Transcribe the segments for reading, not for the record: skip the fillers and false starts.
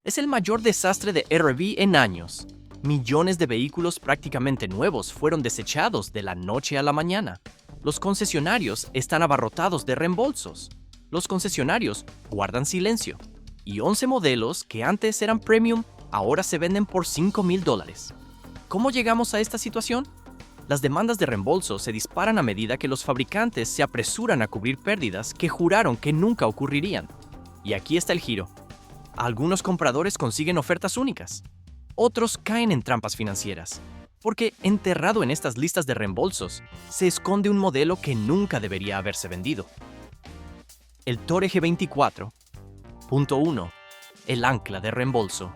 es el mayor desastre de RV en años. Millones de vehículos prácticamente nuevos fueron desechados de la noche a la mañana. Los concesionarios están abarrotados de reembolsos. Los concesionarios guardan silencio. Y 11 modelos que antes eran premium ahora se venden por $5,000. ¿Cómo llegamos a esta situación? Las demandas de reembolso se disparan a medida que los fabricantes se apresuran a cubrir pérdidas que juraron que nunca ocurrirían. Y aquí está el giro. Algunos compradores consiguen ofertas únicas. Otros caen en trampas financieras, porque enterrado en estas listas de reembolsos se esconde un modelo que nunca debería haberse vendido. El Touareg 24.1, el ancla de reembolso.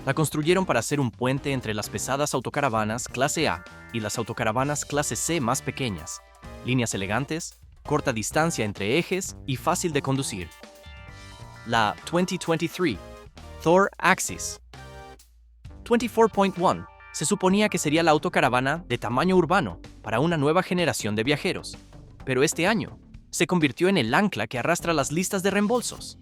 La construyeron para ser un puente entre las pesadas autocaravanas clase A y las autocaravanas clase C más pequeñas. Líneas elegantes, corta distancia entre ejes y fácil de conducir. La 2023 Thor Axis 24.1 se suponía que sería la autocaravana de tamaño urbano para una nueva generación de viajeros, pero este año se convirtió en el ancla que arrastra las listas de reembolsos.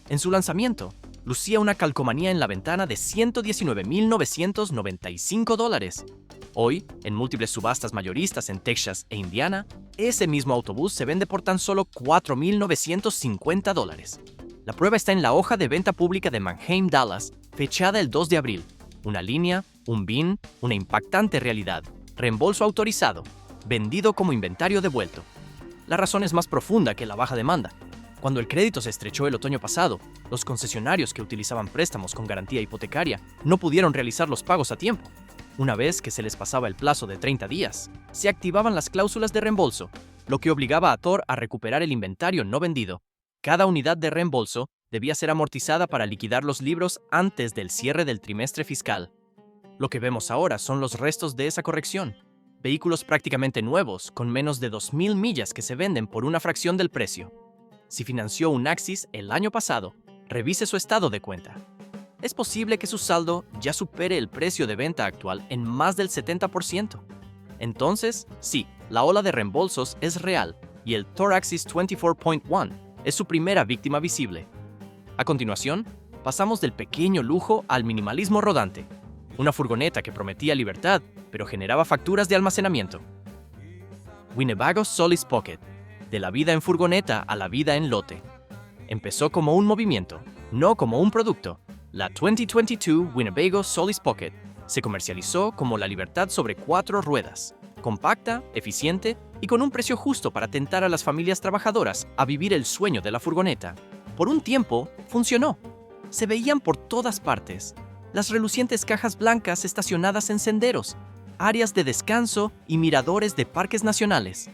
En su lanzamiento, lucía una calcomanía en la ventana de $119,995. Hoy, en múltiples subastas mayoristas en Texas e Indiana, ese mismo autobús se vende por tan solo $4,950. La prueba está en la hoja de venta pública de Manheim, Dallas, fechada el 2 de abril. Una línea, un BIN, una impactante realidad, reembolso autorizado, vendido como inventario devuelto. La razón es más profunda que la baja demanda. Cuando el crédito se estrechó el otoño pasado, los concesionarios que utilizaban préstamos con garantía hipotecaria no pudieron realizar los pagos a tiempo. Una vez que se les pasaba el plazo de 30 días, se activaban las cláusulas de reembolso, lo que obligaba a Thor a recuperar el inventario no vendido. Cada unidad de reembolso debía ser amortizada para liquidar los libros antes del cierre del trimestre fiscal. Lo que vemos ahora son los restos de esa corrección. Vehículos prácticamente nuevos, con menos de 2,000 millas que se venden por una fracción del precio. Si financió un Axis el año pasado, revise su estado de cuenta. Es posible que su saldo ya supere el precio de venta actual en más del 70%. Entonces, sí, la ola de reembolsos es real y el Thor Axis 24.1 es su primera víctima visible. A continuación, pasamos del pequeño lujo al minimalismo rodante. Una furgoneta que prometía libertad, pero generaba facturas de almacenamiento. Winnebago Solis Pocket. De la vida en furgoneta a la vida en lote. Empezó como un movimiento, no como un producto. La 2022 Winnebago Solis Pocket se comercializó como la libertad sobre 4 ruedas, compacta, eficiente y con un precio justo para tentar a las familias trabajadoras a vivir el sueño de la furgoneta. Por un tiempo, funcionó. Se veían por todas partes. Las relucientes cajas blancas estacionadas en senderos, áreas de descanso y miradores de parques nacionales.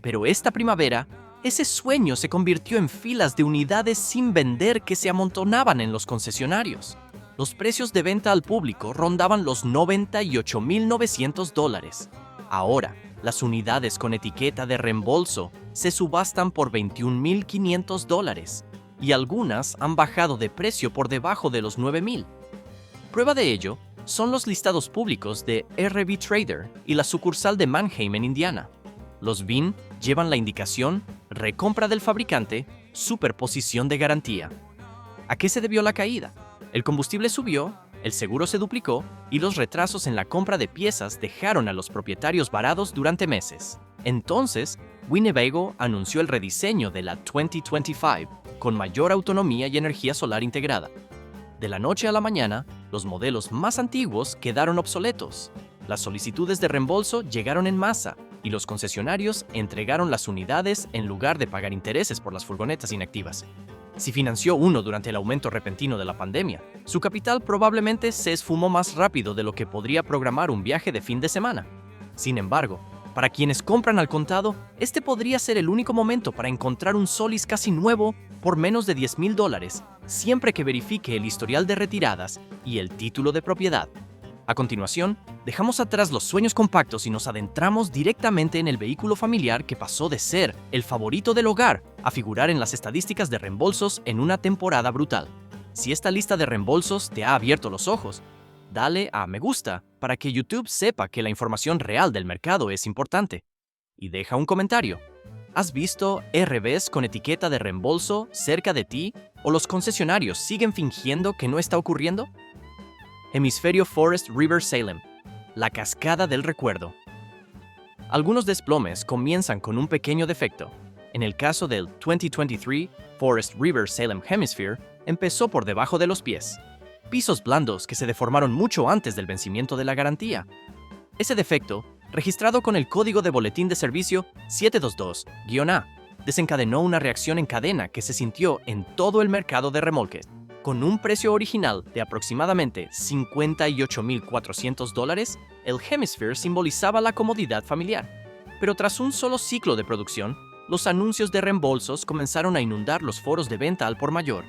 Pero esta primavera, ese sueño se convirtió en filas de unidades sin vender que se amontonaban en los concesionarios. Los precios de venta al público rondaban los $98,900. Ahora, las unidades con etiqueta de reembolso se subastan por $21,500 y algunas han bajado de precio por debajo de los $9,000. Prueba de ello son los listados públicos de RV Trader y la sucursal de Manheim en Indiana. Los BIN llevan la indicación recompra del fabricante, superposición de garantía. ¿A qué se debió la caída? El combustible subió, el seguro se duplicó y los retrasos en la compra de piezas dejaron a los propietarios varados durante meses. Entonces, Winnebago anunció el rediseño de la 2025 con mayor autonomía y energía solar integrada. De la noche a la mañana, los modelos más antiguos quedaron obsoletos. Las solicitudes de reembolso llegaron en masa y los concesionarios entregaron las unidades en lugar de pagar intereses por las furgonetas inactivas. Si financió uno durante el aumento repentino de la pandemia, su capital probablemente se esfumó más rápido de lo que podría programar un viaje de fin de semana. Sin embargo, para quienes compran al contado, este podría ser el único momento para encontrar un Solis casi nuevo por menos de $10,000, siempre que verifique el historial de retiradas y el título de propiedad. A continuación, dejamos atrás los sueños compactos y nos adentramos directamente en el vehículo familiar que pasó de ser el favorito del hogar a figurar en las estadísticas de reembolsos en una temporada brutal. Si esta lista de reembolsos te ha abierto los ojos, dale a me gusta para que YouTube sepa que la información real del mercado es importante. Y deja un comentario. ¿Has visto RVs con etiqueta de reembolso cerca de ti o los concesionarios siguen fingiendo que no está ocurriendo? Hemisferio Forest River Salem, la cascada del recuerdo. Algunos desplomes comienzan con un pequeño defecto. En el caso del 2023 Forest River Salem Hemisphere, empezó por debajo de los pies. Pisos blandos que se deformaron mucho antes del vencimiento de la garantía. Ese defecto, registrado con el código de boletín de servicio 722-A, desencadenó una reacción en cadena que se sintió en todo el mercado de remolques. Con un precio original de aproximadamente $58,400, el Hemisphere simbolizaba la comodidad familiar. Pero tras un solo ciclo de producción, los anuncios de reembolsos comenzaron a inundar los foros de venta al por mayor.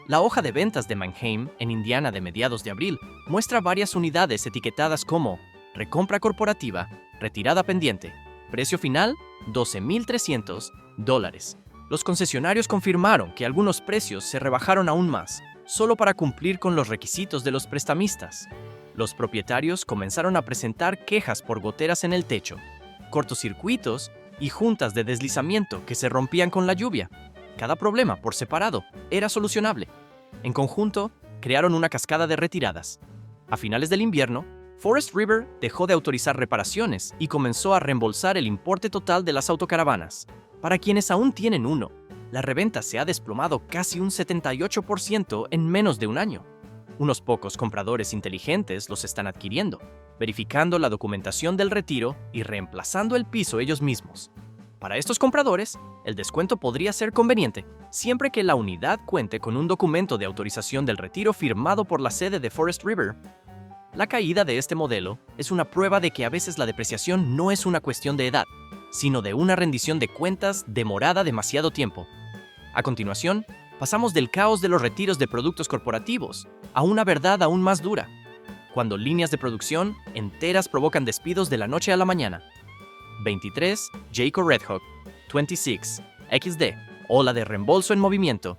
La hoja de ventas de Mannheim, en Indiana de mediados de abril, muestra varias unidades etiquetadas como recompra corporativa, retirada pendiente, precio final $12,300. Los concesionarios confirmaron que algunos precios se rebajaron aún más, solo para cumplir con los requisitos de los prestamistas. Los propietarios comenzaron a presentar quejas por goteras en el techo, cortocircuitos y juntas de deslizamiento que se rompían con la lluvia. Cada problema por separado era solucionable. En conjunto, crearon una cascada de retiradas. A finales del invierno, Forest River dejó de autorizar reparaciones y comenzó a reembolsar el importe total de las autocaravanas. Para quienes aún tienen uno, la reventa se ha desplomado casi un 78% en menos de un año. Unos pocos compradores inteligentes los están adquiriendo, verificando la documentación del retiro y reemplazando el piso ellos mismos. Para estos compradores, el descuento podría ser conveniente, siempre que la unidad cuente con un documento de autorización del retiro firmado por la sede de Forest River. La caída de este modelo es una prueba de que a veces la depreciación no es una cuestión de edad, sino de una rendición de cuentas demorada demasiado tiempo. A continuación, pasamos del caos de los retiros de productos corporativos a una verdad aún más dura, cuando líneas de producción enteras provocan despidos de la noche a la mañana. 23 Jayco Redhawk 26 XD, ola de reembolso en movimiento.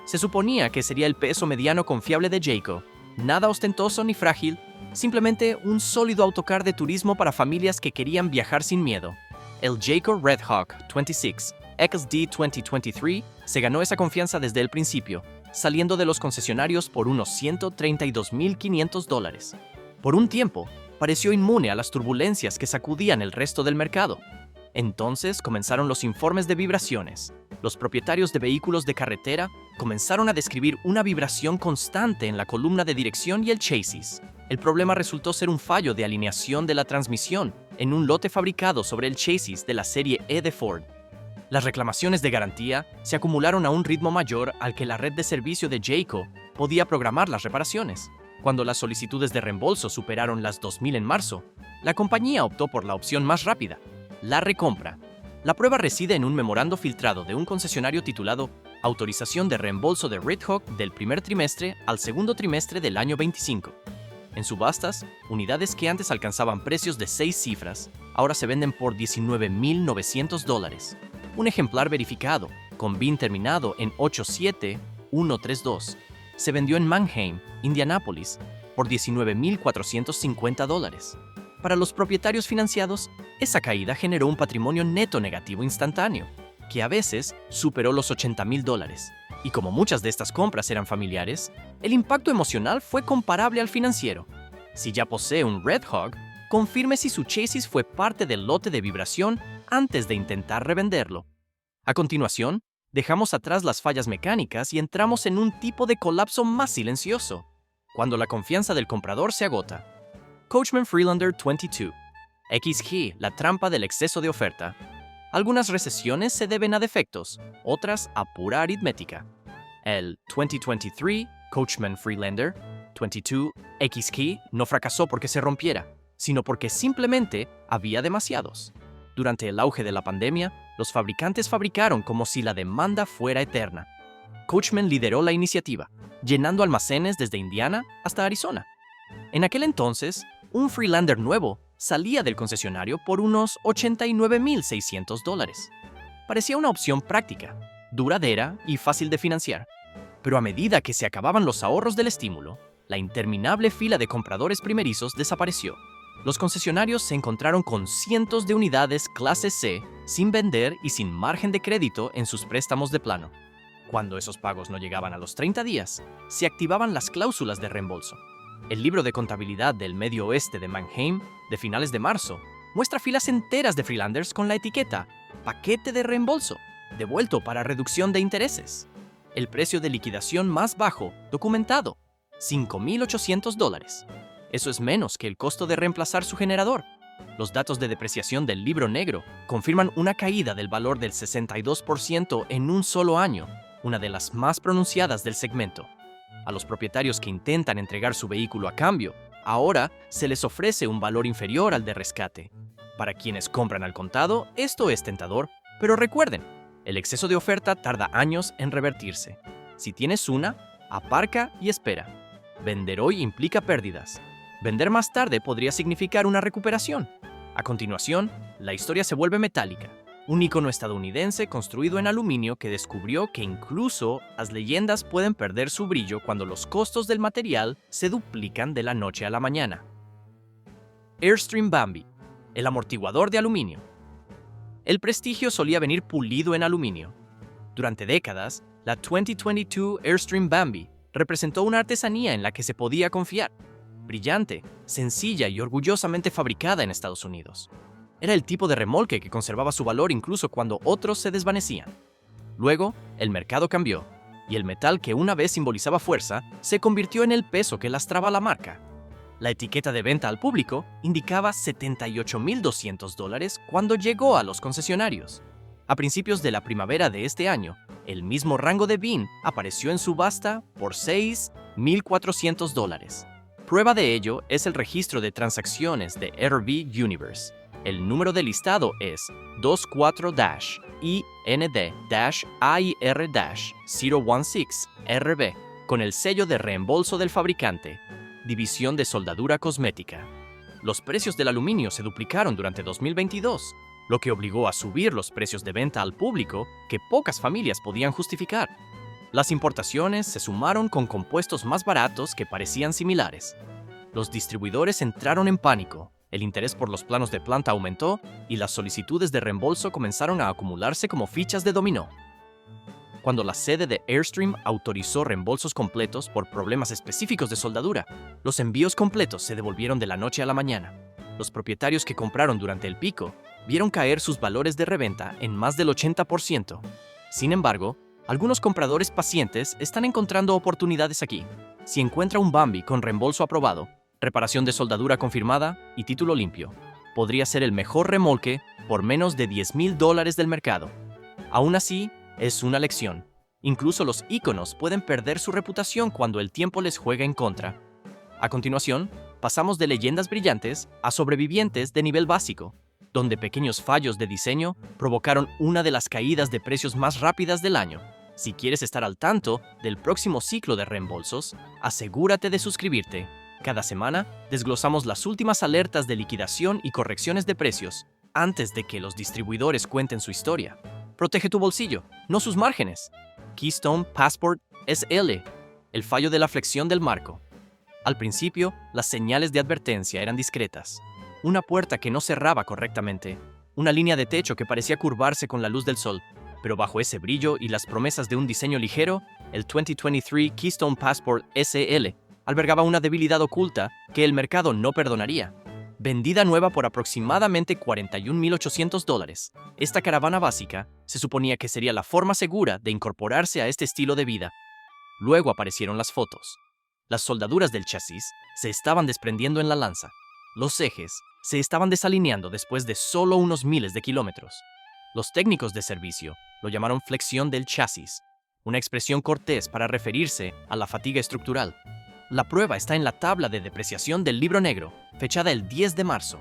Se suponía que sería el peso mediano confiable de Jayco, nada ostentoso ni frágil, simplemente un sólido autocar de turismo para familias que querían viajar sin miedo. El Jayco Redhawk 26 XD 2023 se ganó esa confianza desde el principio, saliendo de los concesionarios por unos $132,500. Por un tiempo, pareció inmune a las turbulencias que sacudían el resto del mercado. Entonces comenzaron los informes de vibraciones. Los propietarios de vehículos de carretera comenzaron a describir una vibración constante en la columna de dirección y el chasis. El problema resultó ser un fallo de alineación de la transmisión en un lote fabricado sobre el chasis de la serie E de Ford. Las reclamaciones de garantía se acumularon a un ritmo mayor al que la red de servicio de Jayco podía programar las reparaciones. Cuando las solicitudes de reembolso superaron las 2,000 en marzo, la compañía optó por la opción más rápida, la recompra. La prueba reside en un memorando filtrado de un concesionario titulado Autorización de reembolso de Redhawk del primer trimestre al segundo trimestre del año 25. En subastas, unidades que antes alcanzaban precios de 6 cifras, ahora se venden por $19,900. Un ejemplar verificado, con VIN terminado en 87132, se vendió en Mannheim, Indianápolis, por $19,450. Para los propietarios financiados, esa caída generó un patrimonio neto negativo instantáneo, que a veces superó los $80,000. Y como muchas de estas compras eran familiares, el impacto emocional fue comparable al financiero. Si ya posee un Redhawk, confirme si su chasis fue parte del lote de vibración antes de intentar revenderlo. A continuación, dejamos atrás las fallas mecánicas y entramos en un tipo de colapso más silencioso, cuando la confianza del comprador se agota. Coachman Freelander 22. XG, la trampa del exceso de oferta. Algunas recesiones se deben a defectos, otras a pura aritmética. El 2023 Coachman Freelander 22 XG no fracasó porque se rompiera, sino porque simplemente había demasiados. Durante el auge de la pandemia, los fabricantes fabricaron como si la demanda fuera eterna. Coachman lideró la iniciativa, llenando almacenes desde Indiana hasta Arizona. En aquel entonces, un Freelander nuevo salía del concesionario por unos $89,600. Parecía una opción práctica, duradera y fácil de financiar. Pero a medida que se acababan los ahorros del estímulo, la interminable fila de compradores primerizos desapareció. Los concesionarios se encontraron con cientos de unidades clase C sin vender y sin margen de crédito en sus préstamos de plano. Cuando esos pagos no llegaban a los 30 días, se activaban las cláusulas de reembolso. El libro de contabilidad del Medio Oeste de Mannheim, de finales de marzo, muestra filas enteras de Freelanders con la etiqueta «Paquete de reembolso», devuelto para reducción de intereses. El precio de liquidación más bajo, documentado, $5,800. Eso es menos que el costo de reemplazar su generador. Los datos de depreciación del libro negro confirman una caída del valor del 62% en un solo año, una de las más pronunciadas del segmento. A los propietarios que intentan entregar su vehículo a cambio, ahora se les ofrece un valor inferior al de rescate. Para quienes compran al contado, esto es tentador, pero recuerden, el exceso de oferta tarda años en revertirse. Si tienes una, aparca y espera. Vender hoy implica pérdidas. Vender más tarde podría significar una recuperación. A continuación, la historia se vuelve metálica. Un ícono estadounidense construido en aluminio que descubrió que incluso las leyendas pueden perder su brillo cuando los costos del material se duplican de la noche a la mañana. Airstream Bambi, el amortiguador de aluminio. El prestigio solía venir pulido en aluminio. Durante décadas, la 2022 Airstream Bambi representó una artesanía en la que se podía confiar. Brillante, sencilla y orgullosamente fabricada en Estados Unidos. Era el tipo de remolque que conservaba su valor incluso cuando otros se desvanecían. Luego, el mercado cambió, y el metal que una vez simbolizaba fuerza se convirtió en el peso que lastraba la marca. La etiqueta de venta al público indicaba $78,200 cuando llegó a los concesionarios. A principios de la primavera de este año, el mismo rango de VIN apareció en subasta por $6,400. Prueba de ello es el registro de transacciones de RV Universe. El número de listado es 24-IND-AIR-016-RB, con el sello de reembolso del fabricante, División de Soldadura Cosmética. Los precios del aluminio se duplicaron durante 2022, lo que obligó a subir los precios de venta al público que pocas familias podían justificar. Las importaciones se sumaron con compuestos más baratos que parecían similares. Los distribuidores entraron en pánico, el interés por los planos de planta aumentó y las solicitudes de reembolso comenzaron a acumularse como fichas de dominó. Cuando la sede de Airstream autorizó reembolsos completos por problemas específicos de soldadura, los envíos completos se devolvieron de la noche a la mañana. Los propietarios que compraron durante el pico vieron caer sus valores de reventa en más del 80%. Sin embargo, algunos compradores pacientes están encontrando oportunidades aquí. Si encuentra un Bambi con reembolso aprobado, reparación de soldadura confirmada y título limpio, podría ser el mejor remolque por menos de $10,000 del mercado. Aún así, es una lección. Incluso los íconos pueden perder su reputación cuando el tiempo les juega en contra. A continuación, pasamos de leyendas brillantes a sobrevivientes de nivel básico, donde pequeños fallos de diseño provocaron una de las caídas de precios más rápidas del año. Si quieres estar al tanto del próximo ciclo de reembolsos, asegúrate de suscribirte. Cada semana desglosamos las últimas alertas de liquidación y correcciones de precios antes de que los distribuidores cuenten su historia. Protege tu bolsillo, no sus márgenes. Keystone Passport SL, el fallo de la flexión del marco. Al principio, las señales de advertencia eran discretas. Una puerta que no cerraba correctamente, una línea de techo que parecía curvarse con la luz del sol, pero bajo ese brillo y las promesas de un diseño ligero, el 2023 Keystone Passport SL albergaba una debilidad oculta que el mercado no perdonaría. Vendida nueva por aproximadamente $41,800, esta caravana básica se suponía que sería la forma segura de incorporarse a este estilo de vida. Luego aparecieron las fotos. Las soldaduras del chasis se estaban desprendiendo en la lanza. Los ejes se estaban desalineando después de solo unos miles de kilómetros. Los técnicos de servicio lo llamaron flexión del chasis, una expresión cortés para referirse a la fatiga estructural. La prueba está en la tabla de depreciación del libro negro, fechada el 10 de marzo.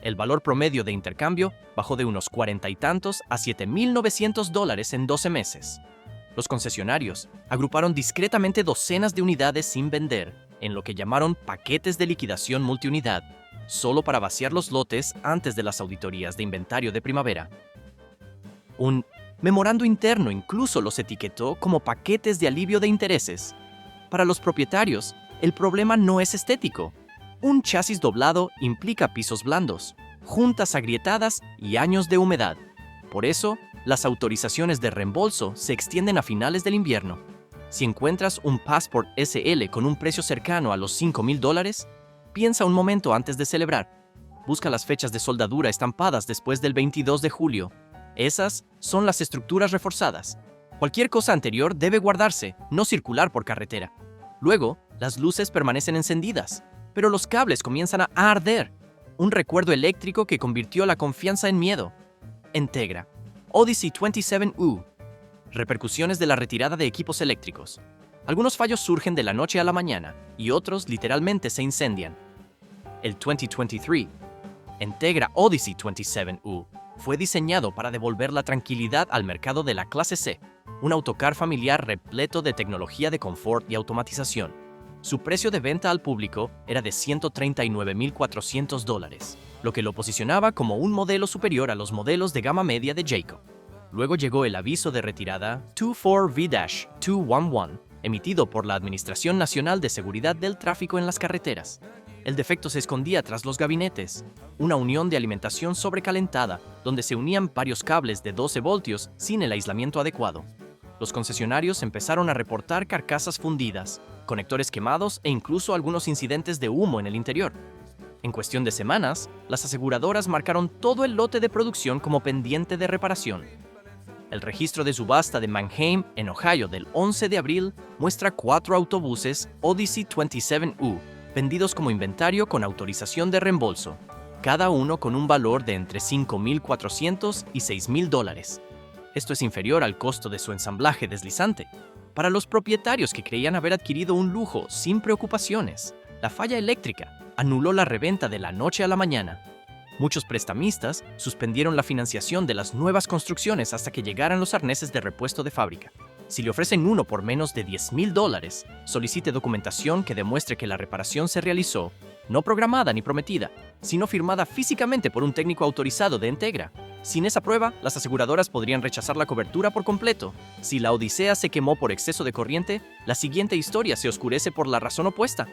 El valor promedio de intercambio bajó de unos 40 y tantos a $7,900 en 12 meses. Los concesionarios agruparon discretamente docenas de unidades sin vender en lo que llamaron paquetes de liquidación multiunidad, solo para vaciar los lotes antes de las auditorías de inventario de primavera. Un memorando interno incluso los etiquetó como paquetes de alivio de intereses. Para los propietarios, el problema no es estético. Un chasis doblado implica pisos blandos, juntas agrietadas y años de humedad. Por eso, las autorizaciones de reembolso se extienden a finales del invierno. Si encuentras un Passport SL con un precio cercano a los $5,000, piensa un momento antes de celebrar. Busca las fechas de soldadura estampadas después del 22 de julio. Esas son las estructuras reforzadas. Cualquier cosa anterior debe guardarse, no circular por carretera. Luego, las luces permanecen encendidas, pero los cables comienzan a arder. Un recuerdo eléctrico que convirtió la confianza en miedo. Entegra. Odyssey 27U. Repercusiones de la retirada de equipos eléctricos. Algunos fallos surgen de la noche a la mañana y otros literalmente se incendian. El 2023 Entegra Odyssey 27U fue diseñado para devolver la tranquilidad al mercado de la clase C, un autocar familiar repleto de tecnología de confort y automatización. Su precio de venta al público era de $139,400, lo que lo posicionaba como un modelo superior a los modelos de gama media de Jaco. Luego llegó el aviso de retirada 24V-211, emitido por la Administración Nacional de Seguridad del Tráfico en las Carreteras. El defecto se escondía tras los gabinetes, una unión de alimentación sobrecalentada, donde se unían varios cables de 12 voltios sin el aislamiento adecuado. Los concesionarios empezaron a reportar carcasas fundidas, conectores quemados e incluso algunos incidentes de humo en el interior. En cuestión de semanas, las aseguradoras marcaron todo el lote de producción como pendiente de reparación. El registro de subasta de Manheim, en Ohio, del 11 de abril, muestra 4 autobuses Odyssey 27U, vendidos como inventario con autorización de reembolso, cada uno con un valor de entre $5,400 y $6,000. Esto es inferior al costo de su ensamblaje deslizante. Para los propietarios que creían haber adquirido un lujo sin preocupaciones, la falla eléctrica anuló la reventa de la noche a la mañana. Muchos prestamistas suspendieron la financiación de las nuevas construcciones hasta que llegaran los arneses de repuesto de fábrica. Si le ofrecen uno por menos de $10,000, solicite documentación que demuestre que la reparación se realizó, no programada ni prometida, sino firmada físicamente por un técnico autorizado de Entegra. Sin esa prueba, las aseguradoras podrían rechazar la cobertura por completo. Si la Odisea se quemó por exceso de corriente, la siguiente historia se oscurece por la razón opuesta: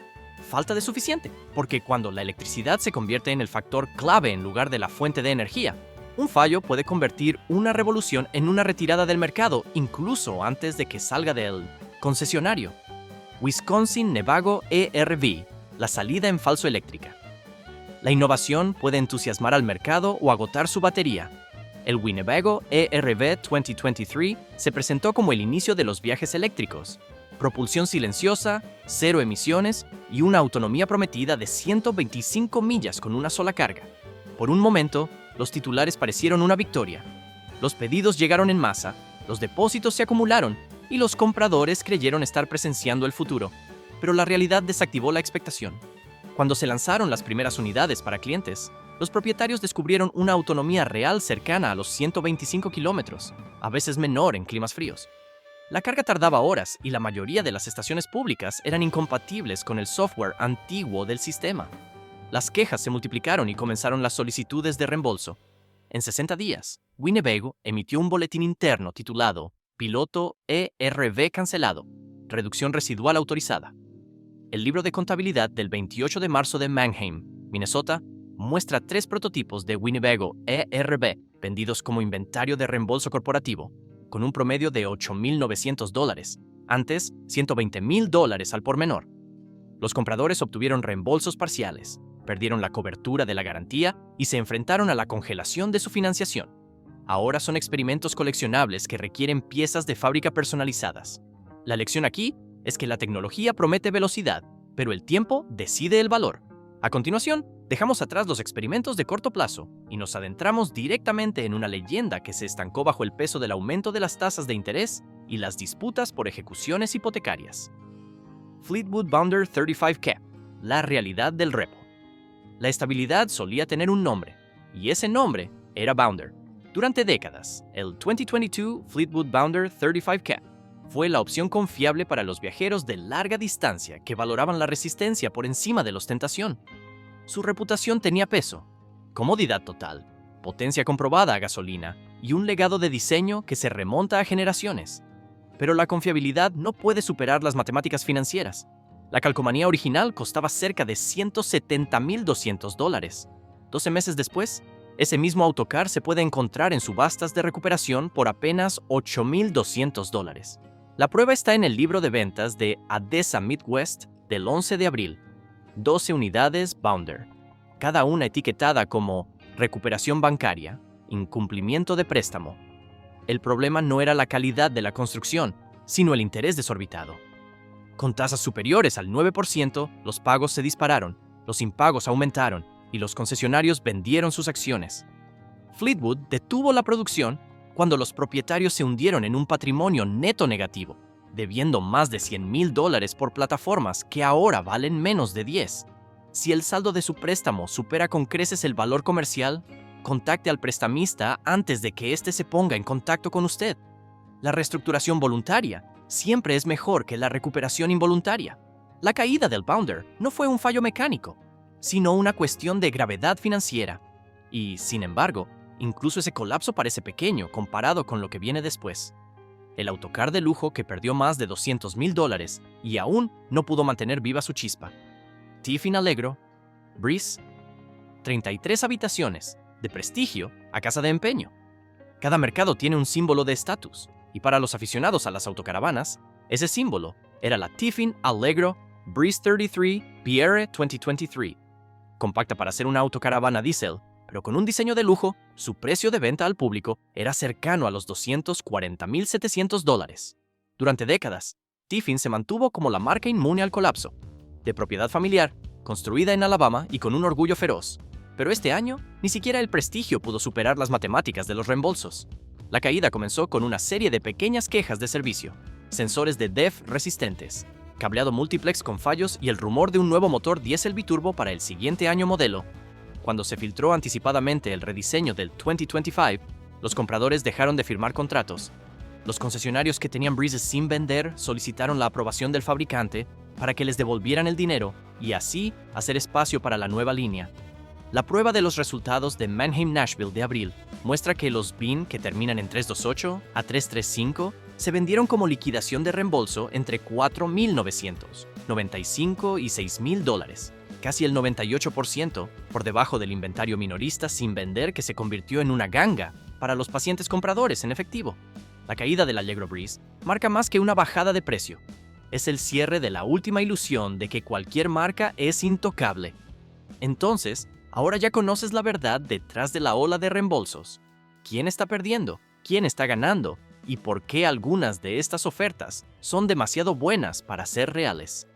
falta de suficiente, porque cuando la electricidad se convierte en el factor clave en lugar de la fuente de energía, un fallo puede convertir una revolución en una retirada del mercado incluso antes de que salga del concesionario. Wisconsin-Nevago ERV, la salida en falso eléctrica. La innovación puede entusiasmar al mercado o agotar su batería. El Winnebago ERV 2023 se presentó como el inicio de los viajes eléctricos. Propulsión silenciosa, cero emisiones y una autonomía prometida de 125 millas con una sola carga. Por un momento, los titulares parecieron una victoria. Los pedidos llegaron en masa, los depósitos se acumularon y los compradores creyeron estar presenciando el futuro. Pero la realidad desactivó la expectación. Cuando se lanzaron las primeras unidades para clientes, los propietarios descubrieron una autonomía real cercana a los 125 kilómetros, a veces menor en climas fríos. La carga tardaba horas y la mayoría de las estaciones públicas eran incompatibles con el software antiguo del sistema. Las quejas se multiplicaron y comenzaron las solicitudes de reembolso. En 60 días, Winnebago emitió un boletín interno titulado Piloto ERV cancelado, reducción residual autorizada. El libro de contabilidad del 28 de marzo de Manheim, Minnesota, muestra 3 prototipos de Winnebago ERV vendidos como inventario de reembolso corporativo, con un promedio de $8,900, antes $120,000 al por menor. Los compradores obtuvieron reembolsos parciales, perdieron la cobertura de la garantía y se enfrentaron a la congelación de su financiación. Ahora son experimentos coleccionables que requieren piezas de fábrica personalizadas. La lección aquí es que la tecnología promete velocidad, pero el tiempo decide el valor. A continuación, dejamos atrás los experimentos de corto plazo y nos adentramos directamente en una leyenda que se estancó bajo el peso del aumento de las tasas de interés y las disputas por ejecuciones hipotecarias. Fleetwood Bounder 35K, la realidad del repo. La estabilidad solía tener un nombre, y ese nombre era Bounder. Durante décadas, el 2022 Fleetwood Bounder 35K fue la opción confiable para los viajeros de larga distancia que valoraban la resistencia por encima de la ostentación. Su reputación tenía peso, comodidad total, potencia comprobada a gasolina y un legado de diseño que se remonta a generaciones. Pero la confiabilidad no puede superar las matemáticas financieras. La calcomanía original costaba cerca de $170,200. 12 meses después, ese mismo autocar se puede encontrar en subastas de recuperación por apenas $8,200. La prueba está en el libro de ventas de ADESA Midwest del 11 de abril. 12 unidades Bounder, cada una etiquetada como recuperación bancaria, incumplimiento de préstamo. El problema no era la calidad de la construcción, sino el interés desorbitado. Con tasas superiores al 9%, los pagos se dispararon, los impagos aumentaron y los concesionarios vendieron sus acciones. Fleetwood detuvo la producción cuando los propietarios se hundieron en un patrimonio neto negativo, debiendo más de $100,000 por plataformas que ahora valen menos de 10. Si el saldo de su préstamo supera con creces el valor comercial, contacte al prestamista antes de que éste se ponga en contacto con usted. La reestructuración voluntaria siempre es mejor que la recuperación involuntaria. La caída del Bounder no fue un fallo mecánico, sino una cuestión de gravedad financiera. Y, sin embargo, incluso ese colapso parece pequeño comparado con lo que viene después. El autocar de lujo que perdió más de $200,000 y aún no pudo mantener viva su chispa. Tiffin Allegro, Breeze, 33 habitaciones, de prestigio a casa de empeño. Cada mercado tiene un símbolo de estatus, y para los aficionados a las autocaravanas, ese símbolo era la Tiffin Allegro Breeze 33 Pierre 2023. Compacta para ser una autocaravana diésel, pero con un diseño de lujo, su precio de venta al público era cercano a los $240,700. Durante décadas, Tiffin se mantuvo como la marca inmune al colapso. De propiedad familiar, construida en Alabama y con un orgullo feroz. Pero este año, ni siquiera el prestigio pudo superar las matemáticas de los reembolsos. La caída comenzó con una serie de pequeñas quejas de servicio, sensores de DEF resistentes, cableado multiplex con fallos y el rumor de un nuevo motor diésel biturbo para el siguiente año modelo. Cuando se filtró anticipadamente el rediseño del 2025, los compradores dejaron de firmar contratos. Los concesionarios que tenían Breezes sin vender solicitaron la aprobación del fabricante para que les devolvieran el dinero y así hacer espacio para la nueva línea. La prueba de los resultados de Manheim Nashville de abril muestra que los BIN que terminan en 328 a 335 se vendieron como liquidación de reembolso entre $4,995 y $6,000, casi el 98% por debajo del inventario minorista sin vender que se convirtió en una ganga para los pacientes compradores en efectivo. La caída del Allegro Breeze marca más que una bajada de precio. Es el cierre de la última ilusión de que cualquier marca es intocable. Entonces, ahora ya conoces la verdad detrás de la ola de reembolsos. ¿Quién está perdiendo? ¿Quién está ganando? ¿Y por qué algunas de estas ofertas son demasiado buenas para ser reales?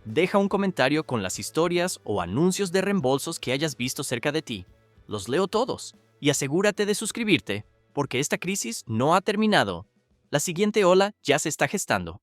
Deja un comentario con las historias o anuncios de reembolsos que hayas visto cerca de ti. Los leo todos y asegúrate de suscribirte, porque esta crisis no ha terminado. La siguiente ola ya se está gestando.